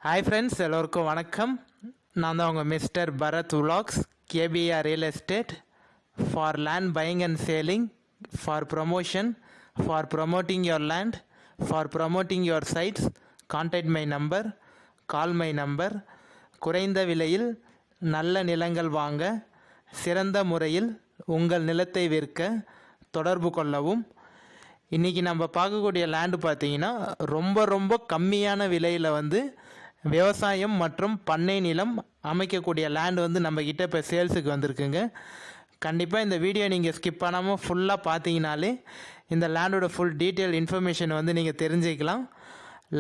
Hi friends, எல்லோருக்கும் வணக்கம். நான் தான் உங்கள் mister Bharat Vilax, KPR real estate for land buying and selling, for promotion, for promoting your land, for promoting your sites. Contact my number, call my number. குறைந்த விலையில் நல்ல நிலங்கள் வாங்க, சிறந்த முறையில் உங்கள் நிலத்தை விற்க தொடர்பு கொள்ளவும். இன்றைக்கி நம்ம பார்க்கக்கூடிய லேண்டு பார்த்தீங்கன்னா ரொம்ப கம்மியான விலையில் விவசாயம் மற்றும் பண்ணை நிலம் அமைக்கக்கூடிய லேண்டு நம்மக்கிட்ட இப்போ சேல்ஸுக்கு வந்திருக்குங்க. கண்டிப்பாக இந்த வீடியோ நீங்கள் ஸ்கிப் பண்ணாமல் ஃபுல்லாக பார்த்தீங்கனாலே இந்த லேண்டோட ஃபுல் டீட்டெயில் இன்ஃபர்மேஷன் நீங்கள் தெரிஞ்சுக்கலாம்.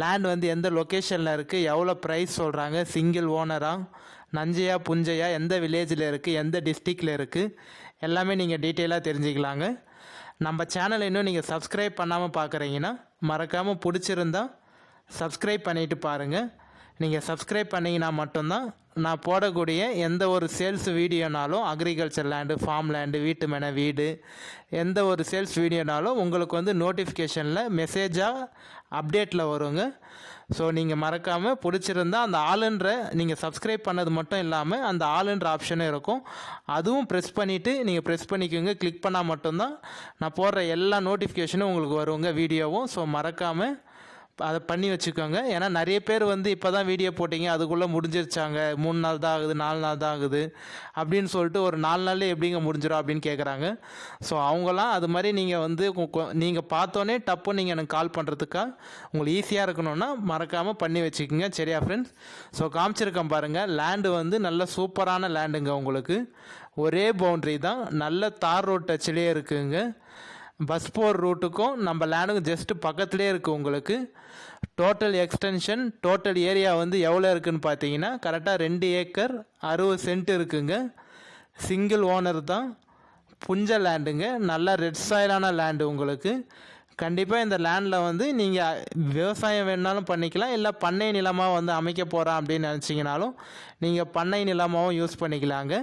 லேண்ட் எந்த லொக்கேஷனில் இருக்குது, எவ்வளோ ப்ரைஸ் சொல்கிறாங்க, சிங்கிள் ஓனரா, நஞ்சையா புஞ்சையா, எந்த வில்லேஜில் இருக்குது, எந்த டிஸ்ட்ரிக்டில் இருக்குது, எல்லாமே நீங்கள் டீட்டெயிலாக தெரிஞ்சுக்கலாங்க. நம்ம சேனல் இன்னும் நீங்கள் சப்ஸ்கிரைப் பண்ணாமல் பார்க்குறீங்கன்னா மறக்காமல் பிடிச்சிருந்தா சப்ஸ்கிரைப் பண்ணிவிட்டு பாருங்கள். நீங்கள் சப்ஸ்கிரைப் பண்ணிங்கன்னா மட்டும்தான் நான் போடக்கூடிய எந்த ஒரு சேல்ஸ் வீடியோனாலும், அக்ரிகல்ச்சர் லேண்டு, ஃபார்ம் லேண்டு, வீட்டு மனை, வீடு, எந்த ஒரு சேல்ஸ் வீடியோனாலும் உங்களுக்கு நோட்டிஃபிகேஷனில் மெசேஜாக அப்டேட்டில் வருங்க. ஸோ நீங்கள் மறக்காமல் பிடிச்சிருந்தா அந்த ஆளுன்ற நீங்கள் சப்ஸ்கிரைப் பண்ணது மட்டும் இல்லாமல் அந்த ஆளுன்ற ஆப்ஷனும் இருக்கும், அதுவும் ப்ரெஸ் பண்ணிவிட்டு நீங்கள் ப்ரெஸ் பண்ணிக்கோங்க. கிளிக் பண்ணால் மட்டும்தான் நான் போடுற எல்லா நோட்டிஃபிகேஷனும் உங்களுக்கு வருங்க, வீடியோவும். ஸோ மறக்காமல் அதை பண்ணி வச்சுக்கோங்க. ஏன்னா நிறைய பேர் இப்போ தான் வீடியோ போட்டிங்க, அதுக்குள்ளே முடிஞ்சிருச்சாங்க, 3 நாள் தான் ஆகுது, 4 நாள் தான் ஆகுது அப்படின்னு சொல்லிட்டு ஒரு 4 நாளில் எப்படிங்க முடிஞ்சிடும் அப்படின்னு கேட்குறாங்க. ஸோ அவங்களாம் அது மாதிரி நீங்கள் நீங்கள் பார்த்தோன்னே டப்பு நீங்கள் எனக்கு கால் பண்ணுறதுக்காக உங்களுக்கு ஈஸியாக இருக்கணும்னா மறக்காமல் பண்ணி வச்சுக்கோங்க. சரியா ஃப்ரெண்ட்ஸ்? ஸோ காமிச்சிருக்கேன் பாருங்கள், லேண்டு நல்ல சூப்பரான லேண்டுங்க. உங்களுக்கு ஒரே பவுண்ட்ரி தான், நல்ல தார் ரோட் டச்சிலே இருக்குங்க. பஸ் போகிற ரூட்டுக்கும் நம்ம லேண்டுக்கும் ஜஸ்ட்டு பக்கத்துலேயே இருக்குது. உங்களுக்கு டோட்டல் எக்ஸ்டென்ஷன், டோட்டல் ஏரியா எவ்வளோ இருக்குதுன்னு பார்த்தீங்கன்னா கரெக்டாக 2 ஏக்கர் 60 சென்ட் இருக்குங்க. சிங்கிள் ஓனர் தான், புஞ்ச லேண்டுங்க, நல்லா ரெட் சாயிலான லேண்டு. உங்களுக்கு கண்டிப்பாக இந்த லேண்டில் நீங்கள் விவசாயம் வேணாலும் பண்ணிக்கலாம், இல்லை பண்ணை நிலமாக அமைக்க போகிறோம் அப்படின்னு நினச்சிங்கனாலும் நீங்கள் பண்ணை நிலமாகவும் யூஸ் பண்ணிக்கலாங்க.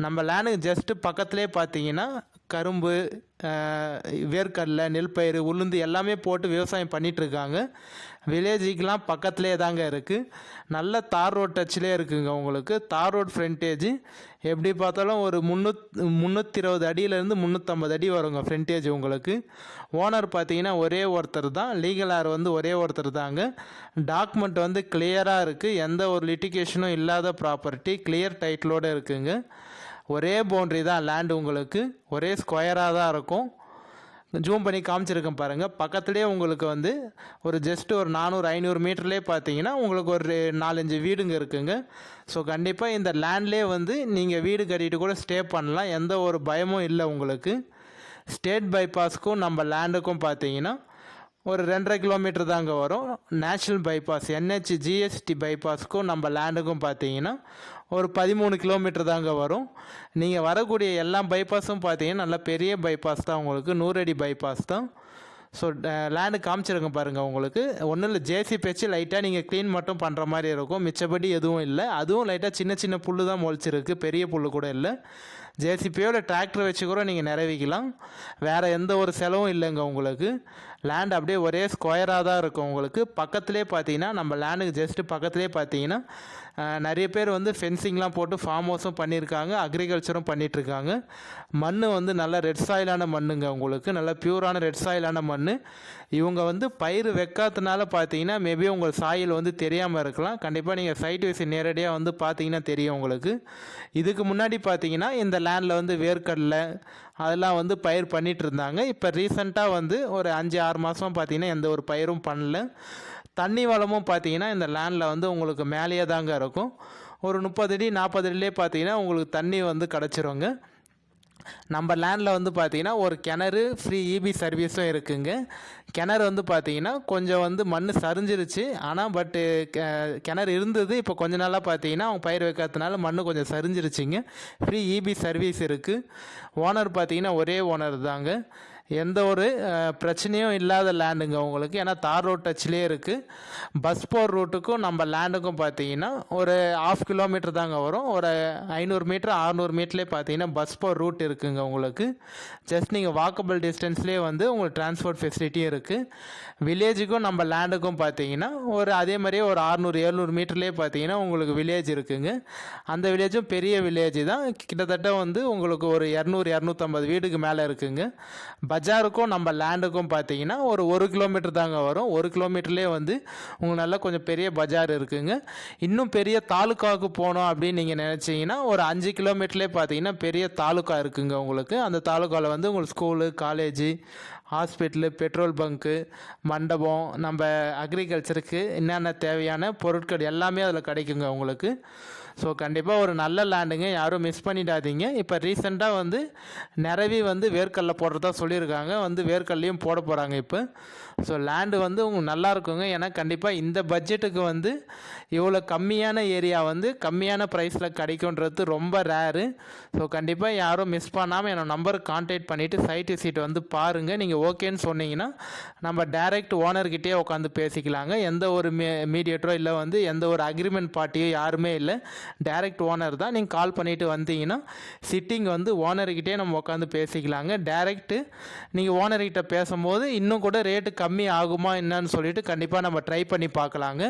நம்ம லேண்டுக்கு ஜஸ்ட்டு பக்கத்துலேயே பார்த்தீங்கன்னா கரும்பு, வேர்க்கடலை, நெல் பயிர், உளுந்து எல்லாமே போட்டு விவசாயம் பண்ணிகிட்ருக்காங்க. வில்லேஜுக்கெலாம் பக்கத்துலேயே தாங்க இருக்குது. நல்ல தார் ரோட் டச்சிலே இருக்குங்க. உங்களுக்கு தார் ரோட் ஃப்ரண்டேஜ் எப்படி பார்த்தாலும் ஒரு 320 அடியிலேருந்து 350 அடி வருங்க ஃப்ரண்டேஜ். உங்களுக்கு ஓனர் பார்த்தீங்கன்னா ஒரே ஒருத்தர் தான், லீகல் ஆர் ஒரே ஒருத்தர் தாங்க. டாக்குமெண்ட் கிளியராக இருக்குது, எந்த ஒரு லிட்டிகேஷனும் இல்லாத ப்ராப்பர்ட்டி, கிளியர் டைட்டிலோடு இருக்குங்க. ஒரே பவுண்ட்ரி தான் லேண்டு, உங்களுக்கு ஒரே ஸ்கொயராக தான் இருக்கும். ஜூம் பண்ணி காமிச்சிருக்கேன் பாருங்கள். பக்கத்துலேயே உங்களுக்கு ஒரு ஜஸ்ட்டு ஒரு 400-500 மீட்டர்லேயே பார்த்தீங்கன்னா உங்களுக்கு ஒரு 4-5 வீடுங்க இருக்குங்க. ஸோ கண்டிப்பாக இந்த லேண்ட்லேயே நீங்கள் வீடு கட்டிட்டு கூட ஸ்டே பண்ணலாம், எந்த ஒரு பயமும் இல்லை. உங்களுக்கு ஸ்டேட் பைபாஸ்க்கும் நம்ம லேண்டுக்கும் பார்த்தீங்கன்னா ஒரு 2.5 கிலோமீட்டர் தாங்க வரும். நேஷ்னல் பைபாஸ் NH GST பைபாஸ்க்கும் நம்ம லேண்டுக்கும் பார்த்தீங்கன்னா ஒரு 13 கிலோமீட்டர் தாங்க வரும். நீங்கள் வரக்கூடிய எல்லா பைபாஸும் பார்த்தீங்கன்னா நல்ல பெரிய பைபாஸ் தான், உங்களுக்கு 100 அடி பைபாஸ் தான். ஸோ லேண்டு காமிச்சிருங்க பாருங்கள். உங்களுக்கு ஒன்றும் இல்லை, ஜேசிபி வச்சு லைட்டாக நீங்கள் க்ளீன் மட்டும் பண்ணுற மாதிரி இருக்கும், மிச்சப்படி எதுவும் இல்லை. அதுவும் லைட்டாக சின்ன புல் தான் முளைச்சிருக்கு, பெரிய புல் கூட இல்லை. ஜேசிபியோட டிராக்டர் வச்சு கூட நீங்கள் நிறைவிக்கலாம், வேறு எந்த ஒரு செலவும் இல்லைங்க. உங்களுக்கு லேண்ட் அப்படியே ஒரே ஸ்கொயராக தான் இருக்கும். உங்களுக்கு பக்கத்துலேயே பார்த்தீங்கன்னா நம்ம லேண்டுக்கு ஜஸ்ட்டு பக்கத்துலேயே பார்த்தீங்கன்னா நிறைய பேர் ஃபென்சிங்லாம் போட்டு ஃபார்ம் ஹவுஸும் பண்ணியிருக்காங்க, அக்ரிகல்ச்சரும் பண்ணிகிட்ருக்காங்க. மண் நல்ல ரெட் சாயிலான மண்ணுங்க. உங்களுக்கு நல்ல பியூரான ரெட் சாயிலான மண். இவங்க பயிர் வைக்காதனால பார்த்தீங்கன்னா மேபி உங்கள் சாயில் தெரியாமல் இருக்கலாம். கண்டிப்பாக நீங்கள் சைட் வைஸ் நேரடியாக பார்த்தீங்கன்னா தெரியும் உங்களுக்கு. இதுக்கு முன்னாடி பார்த்தீங்கன்னா இந்த லேண்டில் வேர்க்கடலை அதெல்லாம் பயிர் பண்ணிகிட்டு இருந்தாங்க. இப்போ ரீசெண்டாக ஒரு 5-6 மாதம் பார்த்தீங்கன்னா எந்த ஒரு பயிரும் பண்ணல. தண்ணி வளமும் பார்த்தீங்கன்னா இந்த லேண்டில் உங்களுக்கு மேலேயே தாங்க இருக்கும். ஒரு 30 அடி 40 அடியிலே பார்த்தீங்கன்னா உங்களுக்கு தண்ணி கிடச்சிருங்க. நம்ம லேண்டில் பார்த்தீங்கன்னா ஒரு கிணறு, ஃப்ரீ EB சர்வீஸும் இருக்குங்க. கிணறு பார்த்தீங்கன்னா கொஞ்சம் மண் சரிஞ்சிருச்சு, ஆனால் கிணறு இருந்தது. இப்போ கொஞ்ச நாளாக பார்த்தீங்கன்னா அவங்க பயிர் வைக்கிறதுனால மண் கொஞ்சம் சரிஞ்சிருச்சுங்க. ஃப்ரீ EB சர்வீஸ் இருக்குது. ஓனர் பார்த்தீங்கன்னா ஒரே ஓனர் தாங்க. எந்த ஒரு பிரச்சனையும் இல்லாத லேண்டுங்க உங்களுக்கு. ஏன்னா தார் ரோட் டச்லேயே இருக்குது. பஸ் போகிற ரூட்டுக்கும் நம்ம லேண்டுக்கும் பார்த்தீங்கன்னா ஒரு 1/2 கிலோமீட்டர் தாங்க வரும். ஒரு 500 மீட்டர் 600 மீட்டர்லேயே பார்த்தீங்கன்னா பஸ் போகிற ரூட் இருக்குங்க உங்களுக்கு. ஜஸ்ட் நீங்கள் வாக்கபிள் டிஸ்டன்ஸ்லேயே வந்து உங்களுக்கு டிரான்ஸ்போர்ட் ஃபெசிலிட்டியும் இருக்குது. வில்லேஜுக்கும் நம்ம லேண்டுக்கும் பார்த்தீங்கன்னா ஒரு அதே மாதிரியே ஒரு 600-700 மீட்டர்லேயே பார்த்தீங்கன்னா உங்களுக்கு வில்லேஜ் இருக்குங்க. அந்த வில்லேஜும் பெரிய வில்லேஜ் தான். கிட்டத்தட்ட வந்து உங்களுக்கு ஒரு 200-250 வீடுக்கு மேலே இருக்குங்க. பஜாருக்கும் நம்ம லேண்டுக்கும் பார்த்தீங்கன்னா ஒரு 1 கிலோமீட்டர் தாங்க வரும். 1 கிலோமீட்டர்லேயே வந்து உங்களுக்கு நல்லா கொஞ்சம் பெரிய பஜார் இருக்குங்க. இன்னும் பெரிய தாலுக்காவுக்கு போகணும் அப்படின்னு நீங்கள் நினச்சிங்கன்னா ஒரு 5 கிலோமீட்டர்லேயே பார்த்தீங்கன்னா பெரிய தாலுக்கா இருக்குங்க உங்களுக்கு. அந்த தாலுக்காவில் வந்து உங்களுக்கு school, college, hospital, petrol bunk, மண்டபம், நம்ம அக்ரிகல்ச்சருக்கு என்னென்ன தேவையான பொருட்கள் எல்லாமே அதில் கிடைக்குங்க உங்களுக்கு. ஸோ கண்டிப்பாக ஒரு நல்ல லேண்டுங்க, யாரும் மிஸ் பண்ணிடாதீங்க. இப்போ ரீசெண்டாக வந்து நிறவி வந்து வேர்க்கடலை போடுறதா சொல்லியிருக்காங்க. வந்து வேர்க்கடலையும் போட போகிறாங்க இப்போ. ஸோ லேண்டு வந்து உங்களுக்கு நல்லா இருக்குங்க. ஏன்னா கண்டிப்பாக இந்த பட்ஜெட்டுக்கு வந்து இவ்வளோ கம்மியான ஏரியா வந்து கம்மியான ப்ரைஸில் கிடைக்குன்றது ரொம்ப ரேரு. ஸோ கண்டிப்பாக யாரும் மிஸ் பண்ணாமல் என்னோட நம்பருக்கு கான்டாக்ட் பண்ணிவிட்டு சைட் விசிட் வந்து பாருங்கள். நீங்கள் ஓகேன்னு சொன்னீங்கன்னா நம்ம டைரக்ட் ஓனர்கிட்டே உட்காந்து பேசிக்கலாங்க. எந்த ஒரு மீடியேட்டரோ இல்லை வந்து எந்த ஒரு அக்ரிமெண்ட் பார்ட்டியோ யாருமே இல்லை. டைரக்ட் ஓனர் தான். நீங்கள் கால் பண்ணிவிட்டு வந்தீங்கன்னா சிட்டிங் வந்து ஓனர்கிட்டே நம்ம உட்காந்து பேசிக்கலாங்க. டைரக்ட்டு நீங்கள் ஓனர்கிட்ட பேசும்போது இன்னும் கூட ரேட்டு கம்மி ஆகுமா என்னன்னு சொல்லிட்டு கண்டிப்பாக நம்ம ட்ரை பண்ணி பார்க்கலாங்க.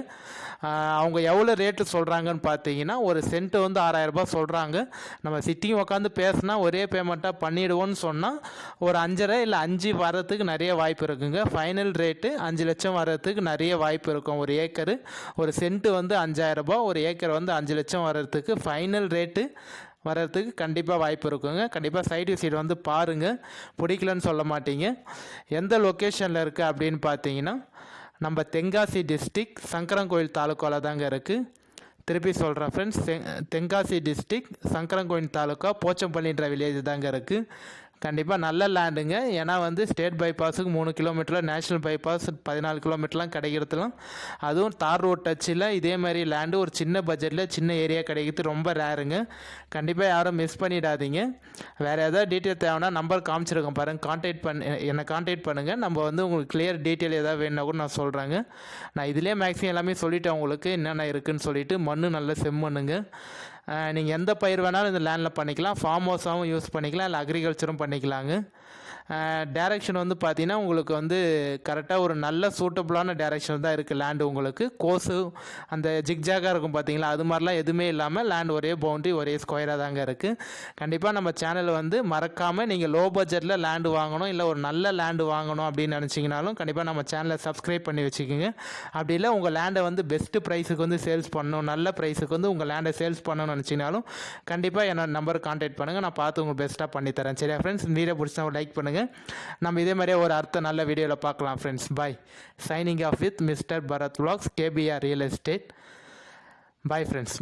அவங்க எவ்வளோ ரேட்டு சொல்கிறாங்கன்னு பார்த்தீங்கன்னா ஒரு சென்ட்டு வந்து 6000 ரூபாய் சொல்கிறாங்க. நம்ம சிட்டிங் உட்காந்து பேசினா ஒரே பேமெண்ட்டாக பண்ணிவிடுவோன்னு சொன்னால் ஒரு 5.5 இல்லை 5 வரத்துக்கு நிறைய வாய்ப்பு இருக்குங்க. ஃபைனல் ரேட்டு 5 லட்சம் வரத்துக்கு நிறைய வாய்ப்பு இருக்கும். ஒரு ஏக்கரு, ஒரு சென்ட்டு வந்து 5000 ரூபாய், ஒரு ஏக்கர் வந்து 5 லட்சம் வரத்துக்கு ஃபைனல் ரேட்டு வர்றதுக்கு கண்டிப்பாக வாய்ப்பு இருக்குங்க. கண்டிப்பாக சைட் விசிட் வந்து பாருங்கள். பிடிக்கலன்னு சொல்ல மாட்டீங்க. எந்த லொக்கேஷனில் இருக்குது அப்படின்னு பார்த்தீங்கன்னா நம்ம தென்காசி டிஸ்ட்ரிக் சங்கரன்கோயில் தாலுக்காவில் தாங்க இருக்குது. திருப்பி சொல்கிறேன் ஃப்ரெண்ட்ஸ், தென்காசி டிஸ்ட்ரிக் சங்கரன்கோயில் தாலுக்கா போச்சம்பள்ளின்ற வில்லேஜ் தாங்க இருக்குது. கண்டிப்பாக நல்ல லேண்டுங்க. ஏன்னா வந்து ஸ்டேட் பைபாஸுக்கு 3 கிலோமீட்டரில், நேஷ்னல் பைபாஸ் 14 கிலோமீட்டர்லாம் கிடைக்கிறதுலாம், அதுவும் தார் ரோட் டச்சில் இதே மாதிரி லேண்டு ஒரு சின்ன பட்ஜெட்டில் சின்ன ஏரியா கிடைக்கிறது ரொம்ப ரேருங்க. கண்டிப்பாக யாரும் மிஸ் பண்ணிடாதீங்க. வேறு ஏதாவது டீட்டெயில் தேவைன்னா நம்பர் காமிச்சிருக்கேன் பாருங்கள், என்னை கான்டாக்ட் பண்ணுங்கள். நம்ம வந்து உங்களுக்கு கிளியர் டீட்டெயில் ஏதாவது வேணுன்னா கூட நான் சொல்கிறேங்க. நான் இதிலே மேக்ஸிமம் எல்லாமே சொல்லிவிட்டேன் உங்களுக்கு என்னென்ன இருக்குதுன்னு சொல்லிவிட்டு. மண் நல்ல செம்மண்ணுங்க. நீங்கள் எந்த பயிர் வேணாலும் இந்த லேண்டில் பண்ணிக்கலாம். ஃபார்ம் ஹவுஸாகவும் யூஸ் பண்ணிக்கலாம், இல்லை அக்ரிகல்ச்சரும் பண்ணிக்கலாங்க. டைரெக்ஷன் வந்து பார்த்தீங்கன்னா உங்களுக்கு வந்து கரெக்டாக ஒரு நல்ல சூட்டபுளான டைரெக்ஷன் தான் இருக்குது லேண்டு உங்களுக்கு. கோஸு அந்த ஜிக்ஜாகாக இருக்கும் பார்த்தீங்களா, அது மாதிரிலாம் எதுவுமே இல்லாமல் லேண்ட் ஒரே பவுண்ட்ரி ஒரே ஸ்கொயராக தாங்க இருக்குது. கண்டிப்பாக நம்ம சேனல் வந்து மறக்காமல் நீங்கள் லோ பட்ஜெட்டில் லேண்டு வாங்கணும், இல்லை ஒரு நல்ல லேண்டு வாங்கணும் அப்படின்னு நினச்சிங்கனாலும் கண்டிப்பாக நம்ம சேனலை சப்ஸ்கிரைப் பண்ணி வச்சுக்கோங்க. அப்படி இல்லை உங்கள் லேண்டை வந்து பெஸ்ட்டு ப்ரைஸுக்கு வந்து சேல்ஸ் பண்ணணும், நல்ல ப்ரைஸுக்கு வந்து உங்கள் லேண்டை சேல்ஸ் பண்ணணும்னு நினச்சிங்கனாலும் கண்டிப்பாக என்னோட நம்பருக்கு கான்டாக்ட் பண்ணுங்கள். நான் பார்த்து உங்களுக்கு பெஸ்ட்டாக பண்ணித்தரேன். சரியா ஃப்ரெண்ட்ஸ், வீடியோ பிடிச்சா லைக் பண்ணுங்கள். நம்ம இதே மாதிரியே ஒரு நல்ல வீடியோவில் பார்க்கலாம் friends. Bye. Signing off with mister Bharat Vilax, KPR real estate. Bye friends.